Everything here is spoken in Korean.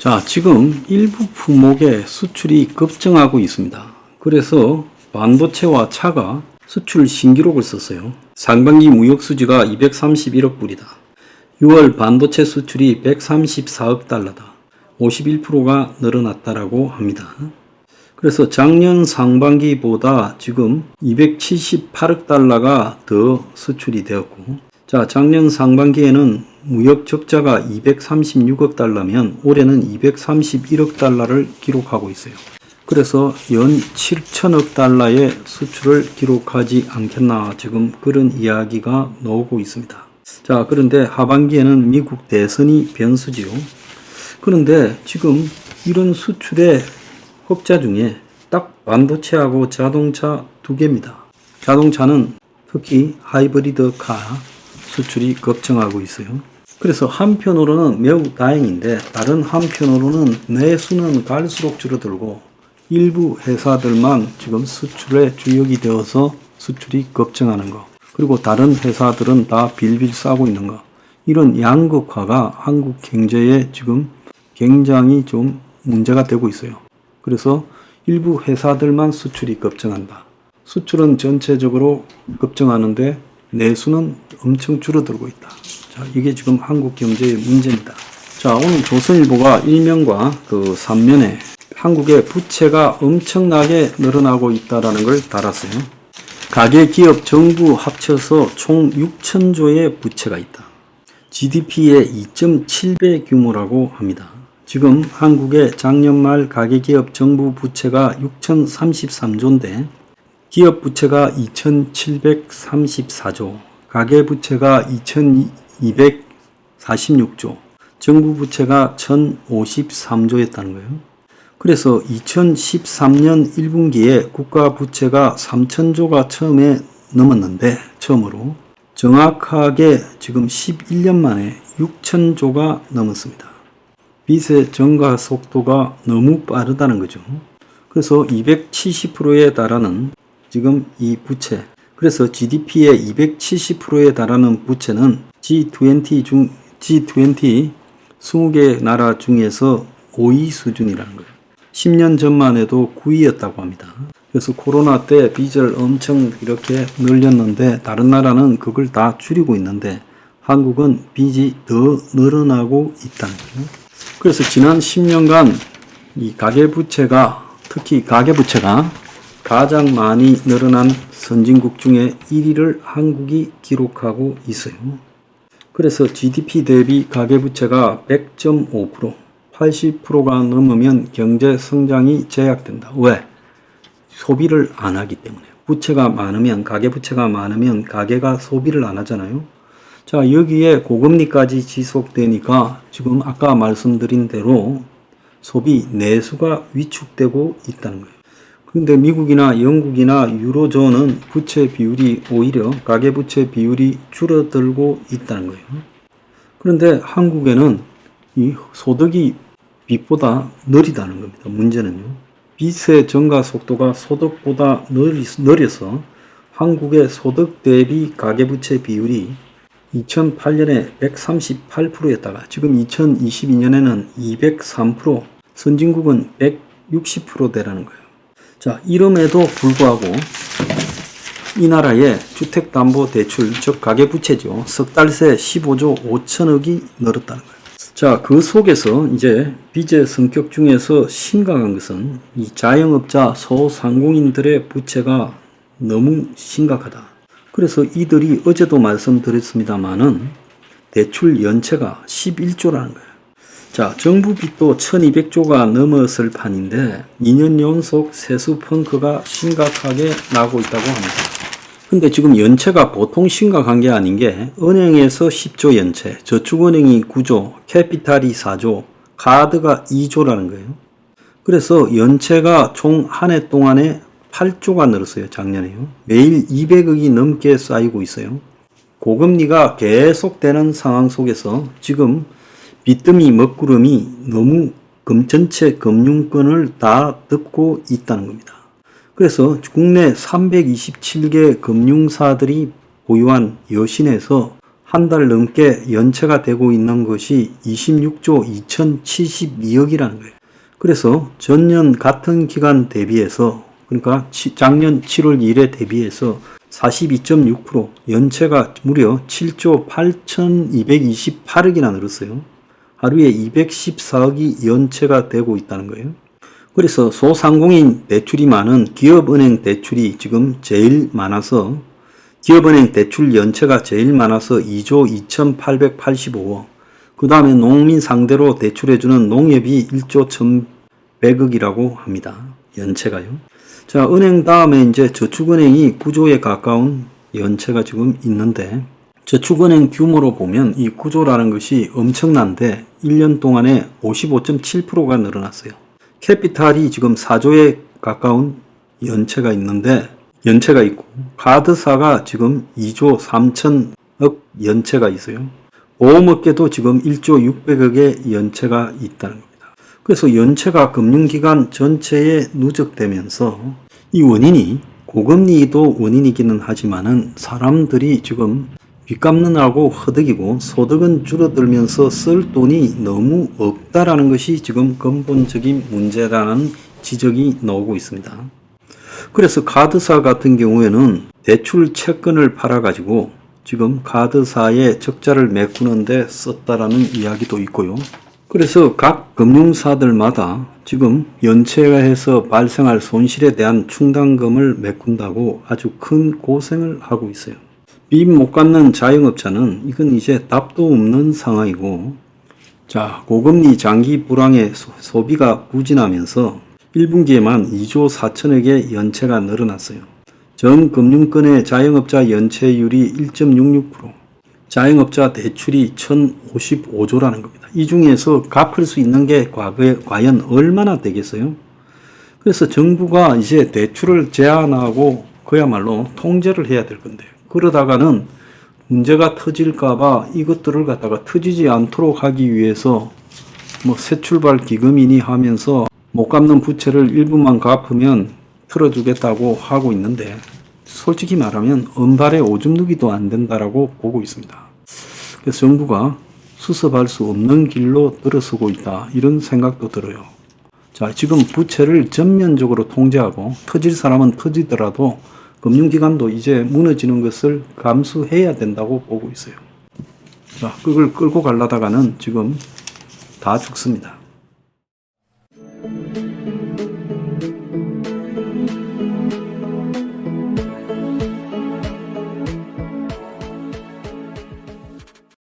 자, 지금 일부 품목의 수출이 급증하고 있습니다. 그래서 반도체와 차가 수출 신기록을 썼어요. 상반기 무역 수지가 231억 불이다. 6월 반도체 수출이 134억 달러다. 51%가 늘어났다라고 합니다. 그래서 작년 상반기보다 지금 278억 달러가 더 수출이 되었고, 자, 작년 상반기에는 무역 적자가 236억 달러면 올해는 231억 달러를 기록하고 있어요. 그래서 연 7천억 달러의 수출을 기록하지 않겠나, 지금 그런 이야기가 나오고 있습니다. 자, 그런데 하반기에는 미국 대선이 변수지요. 그런데 지금 이런 수출의 흑자 중에 딱 반도체하고 자동차 두 개입니다. 자동차는 특히 하이브리드 카 수출이 급증하고 있어요. 그래서 한편으로는 매우 다행인데, 다른 한편으로는 내수는 갈수록 줄어들고 일부 회사들만 지금 수출의 주역이 되어서 수출이 급증하는 거, 그리고 다른 회사들은 다 빌빌 싸고 있는 거, 이런 양극화가 한국 경제에 지금 굉장히 좀 문제가 되고 있어요. 그래서 일부 회사들만 수출이 급증한다. 수출은 전체적으로 급증하는데 내수는 엄청 줄어들고 있다. 자, 이게 지금 한국 경제의 문제입니다. 자, 오늘 조선일보가 1면과 그 3면에 한국의 부채가 엄청나게 늘어나고 있다는 걸 달았어요. 가계, 기업, 정부 합쳐서 총 6천조의 부채가 있다. GDP의 2.7배 규모라고 합니다. 지금 한국의 작년 말 가계, 기업, 정부 부채가 6,033조인데 기업 부채가 2,734조, 가계 부채가 2,246조, 정부 부채가 1,053조였다는 거예요. 그래서 2013년 1분기에 국가 부채가 3,000조가 처음에 넘었는데, 처음으로 정확하게 지금 11년 만에 6,000조가 넘었습니다. 빚의 증가 속도가 너무 빠르다는 거죠. 그래서 270%에 달하는 지금 이 부채, 그래서 GDP의 270%에 달하는 부채는 G20 20개 나라 중에서 5위 수준이라는 거예요. 10년 전만 해도 9위였다고 합니다. 그래서 코로나 때 빚을 엄청 이렇게 늘렸는데 다른 나라는 그걸 다 줄이고 있는데 한국은 빚이 더 늘어나고 있다는 거예요. 그래서 지난 10년간 이 가계부채가, 특히 가계부채가 가장 많이 늘어난 선진국 중에 1위를 한국이 기록하고 있어요. 그래서 GDP 대비 가계부채가 100.5%, 80%가 넘으면 경제 성장이 제약된다. 왜? 소비를 안 하기 때문에. 부채가 많으면, 가계부채가 많으면 가계가 소비를 안 하잖아요. 자, 여기에 고금리까지 지속되니까 지금 아까 말씀드린 대로 소비 내수가 위축되고 있다는 거예요. 그런데 미국이나 영국이나 유로존은 부채 비율이 오히려 가계부채 비율이 줄어들고 있다는 거예요. 그런데 한국에는 이 소득이 빚보다 느리다는 겁니다. 문제는요. 빚의 증가 속도가 소득보다 느려서 한국의 소득 대비 가계부채 비율이 2008년에 138%였다가 지금 2022년에는 203%, 선진국은 160%대라는 거예요. 자, 이름에도 불구하고 이 나라의 주택담보대출, 즉 가계부채죠. 석 달 새 15조 5천억이 늘었다는 거예요. 자, 그 속에서 이제 빚의 성격 중에서 심각한 것은 이 자영업자, 소상공인들의 부채가 너무 심각하다. 그래서 이들이 어제도 말씀드렸습니다만은 대출 연체가 11조라는 거예요. 자, 정부 빚도 1200조가 넘었을 판인데 2년 연속 세수 펑크가 심각하게 나고 있다고 합니다. 근데 지금 연체가 보통 심각한 게 아닌 게 은행에서 10조 연체, 저축은행이 9조, 캐피탈이 4조, 카드가 2조라는 거예요. 그래서 연체가 총 한 해 동안에 8조가 늘었어요. 작년에요. 매일 200억이 넘게 쌓이고 있어요. 고금리가 계속되는 상황 속에서 지금 빚더미 먹구름이 너무 전체 금융권을 다 덮고 있다는 겁니다. 그래서 국내 327개 금융사들이 보유한 여신에서 한 달 넘게 연체가 되고 있는 것이 26조 2072억이라는 거예요. 그래서 전년 같은 기간 대비해서, 그러니까 작년 7월 1일에 대비해서 42.6% 연체가 무려 7조 8228억이나 늘었어요. 하루에 214억이 연체가 되고 있다는 거예요. 그래서 소상공인 대출이 많은 기업은행 대출이 지금 제일 많아서, 기업은행 대출 연체가 제일 많아서 2조 2885억, 그 다음에 농민 상대로 대출해주는 농협이 1조 1100억이라고 합니다. 연체가요. 자, 은행 다음에 이제 저축은행이 9조에 가까운 연체가 지금 있는데, 저축은행 규모로 보면 이 9조라는 것이 엄청난데 1년 동안에 55.7%가 늘어났어요. 캐피탈이 지금 4조에 가까운 연체가 있고, 카드사가 지금 2조 3천억 연체가 있어요. 보험업계도 지금 1조 600억의 연체가 있다는 겁니다. 그래서 연체가 금융기관 전체에 누적되면서 이 원인이 고금리도 원인이기는 하지만은 사람들이 지금 빚 갚느라고 허덕이고 소득은 줄어들면서 쓸 돈이 너무 없다라는 것이 지금 근본적인 문제라는 지적이 나오고 있습니다. 그래서 카드사 같은 경우에는 대출 채권을 팔아가지고 지금 카드사의 적자를 메꾸는데 썼다라는 이야기도 있고요. 그래서 각 금융사들마다 지금 연체해서 발생할 손실에 대한 충당금을 메꾼다고 아주 큰 고생을 하고 있어요. 빚 못 갚는 자영업자는 이건 이제 답도 없는 상황이고, 자, 고금리 장기 불황에 소비가 부진하면서 1분기에만 2조 4천억의 연체가 늘어났어요. 전 금융권의 자영업자 연체율이 1.66%, 자영업자 대출이 1055조라는 겁니다. 이 중에서 갚을 수 있는 게 과연 얼마나 되겠어요? 그래서 정부가 이제 대출을 제한하고 그야말로 통제를 해야 될 건데, 그러다가는 문제가 터질까봐 이것들을 갖다가 터지지 않도록 하기 위해서 뭐 새출발 기금이니 하면서 못 갚는 부채를 일부만 갚으면 틀어주겠다고 하고 있는데, 솔직히 말하면 은발에 오줌 누기도 안 된다라고 보고 있습니다. 그래서 정부가 수습할 수 없는 길로 들어서고 있다, 이런 생각도 들어요. 자, 지금 부채를 전면적으로 통제하고 터질 사람은 터지더라도 금융기관도 이제 무너지는 것을 감수해야 된다고 보고 있어요. 자, 그걸 끌고 가려다가는 지금 다 죽습니다.